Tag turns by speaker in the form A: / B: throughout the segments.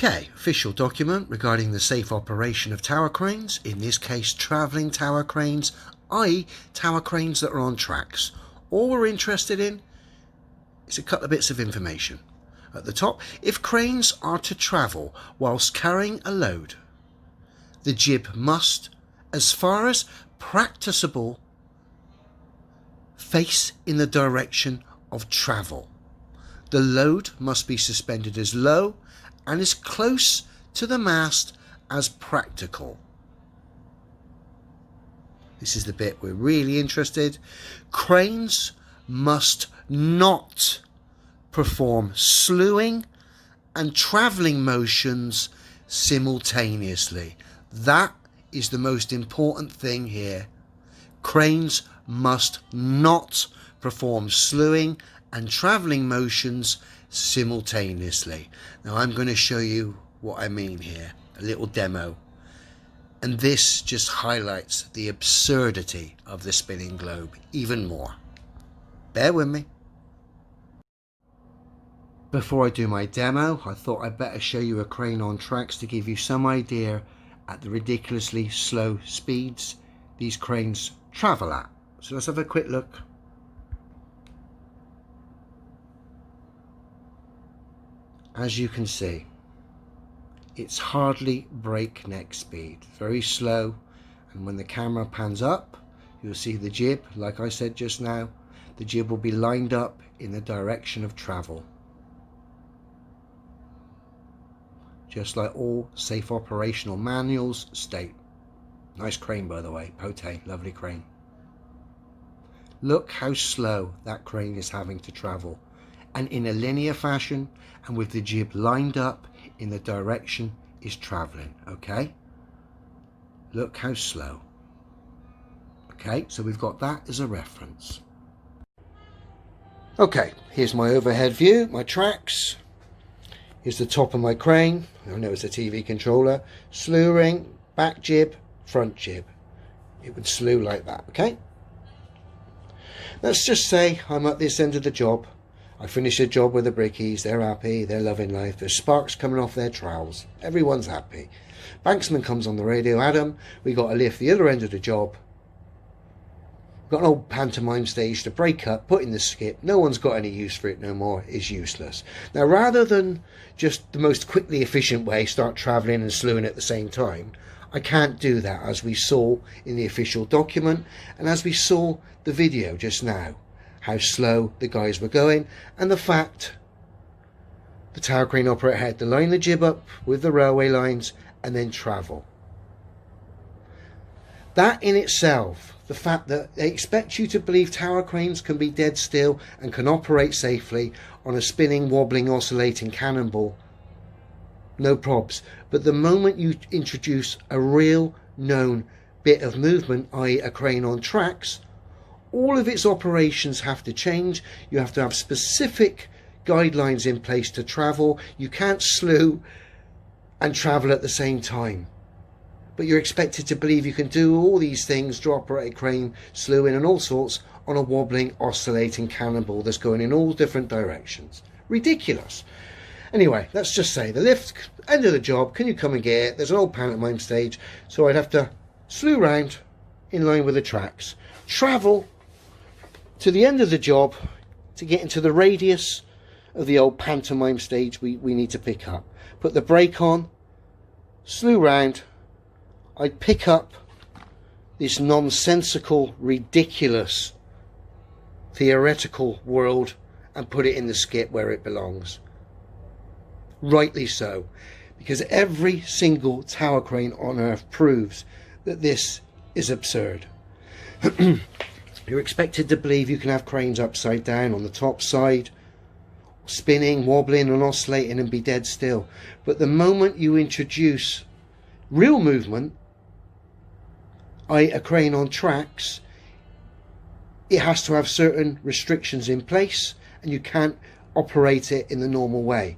A: Okay, official document regarding the safe operation of tower cranes, in this case travelling tower cranes, i.e. tower cranes that are on tracks. All we're interested in is a couple of bits of information. At the top, if cranes are to travel whilst carrying a load, the jib must, as far as practicable, face in the direction of travel. The load must be suspended as low and as close to the mast as practical. This is the bit we're really interested. Cranes must not perform slewing and travelling motions simultaneously. That is the most important thing here. Cranes must not perform slewing and travelling motions simultaneously. Now I'm going to show you what I mean here, a little demo. And this just highlights the absurdity of the spinning globe even more. Bear with me. Before I do my demo, I thought I'd better show you a crane on tracks to give you some idea at the ridiculously slow speeds these cranes travel at. So let's have a quick look. As you can see, it's hardly breakneck speed, very slow, and when the camera pans up, you'll see the jib, like I said just now, the jib will be lined up in the direction of travel. Just like all safe operational manuals state. Nice crane, by the way, Pote, lovely crane. Look how slow that crane is having to travel, and in a linear fashion, and with the jib lined up in the direction is traveling. Okay, look how slow. Okay, so we've got that as a reference. Okay, here's my overhead view, my tracks. Here's the top of my crane. I know it's a TV controller. Slew ring, back jib, front jib. It would slew like that. Okay, let's just say I'm at this end of the job. I finish the job with the brickies, they're happy, they're loving life, there's sparks coming off their trowels, everyone's happy. Banksman comes on the radio, Adam, we got to lift the other end of the job. We've got an old pantomime stage to break up, put in the skip, no one's got any use for it no more, it's useless. Now rather than just the most quickly efficient way, start travelling and slewing at the same time, I can't do that, as we saw in the official document and as we saw the video just now. How slow the guys were going, and the fact the tower crane operator had to line the jib up with the railway lines and then travel. That in itself, the fact that they expect you to believe tower cranes can be dead still and can operate safely on a spinning, wobbling, oscillating cannonball, no probs. But the moment you introduce a real known bit of movement, i.e. a crane on tracks, all of its operations have to change. You have to have specific guidelines in place to travel. You can't slew and travel at the same time. But you're expected to believe you can do all these things, draw operated crane, slewing and all sorts, on a wobbling, oscillating cannonball that's going in all different directions. Ridiculous. Anyway, let's just say the lift, end of the job, can you come and get it? There's an old pantomime stage, so I'd have to slew round in line with the tracks, travel to the end of the job to get into the radius of the old pantomime stage we need to pick up. Put the brake on, slew round, I'd pick up this nonsensical, ridiculous, theoretical world and put it in the skip where it belongs. Rightly so, because every single tower crane on earth proves that this is absurd. You're expected to believe you can have cranes upside down on the top side, spinning, wobbling and oscillating and be dead still. But the moment you introduce real movement, i.e. a crane on tracks, it has to have certain restrictions in place and you can't operate it in the normal way.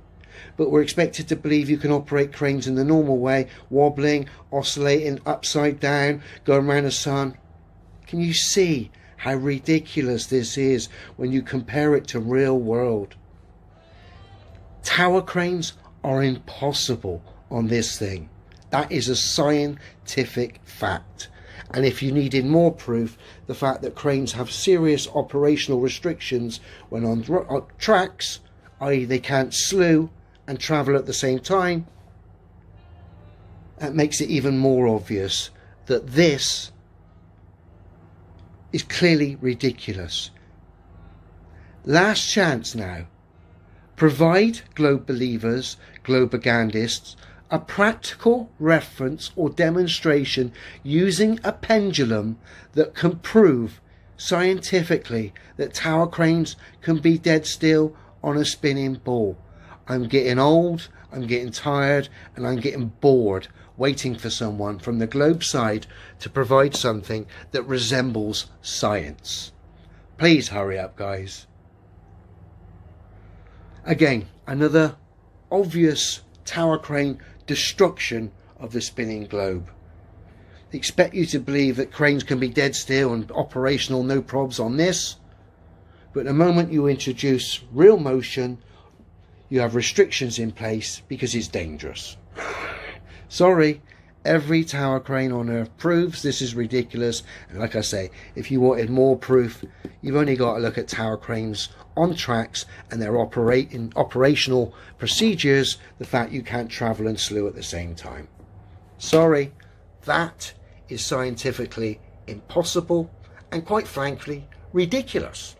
A: But we're expected to believe you can operate cranes in the normal way, wobbling, oscillating, upside down, going around the sun. Can you see how ridiculous this is when you compare it to real world? Tower cranes are impossible on this thing. That is a scientific fact. And if you needed more proof, the fact that cranes have serious operational restrictions when on tracks, i.e. they can't slew and travel at the same time, that makes it even more obvious that this is clearly ridiculous. Last chance now. Provide globe believers, globogandists, a practical reference or demonstration using a pendulum that can prove scientifically that tower cranes can be dead still on a spinning ball. I'm getting old, I'm getting tired, and I'm getting bored waiting for someone from the globe side to provide something that resembles science. Please hurry up, guys. Again, another obvious tower crane destruction of the spinning globe. They expect you to believe that cranes can be dead still and operational, no probs on this, but the moment you introduce real motion, you have restrictions in place because it's dangerous. Sorry, every tower crane on earth proves this is ridiculous, and like I say, if you wanted more proof, you've only got to look at tower cranes on tracks and their operational procedures, the fact you can't travel and slew at the same time. Sorry, that is scientifically impossible and quite frankly ridiculous.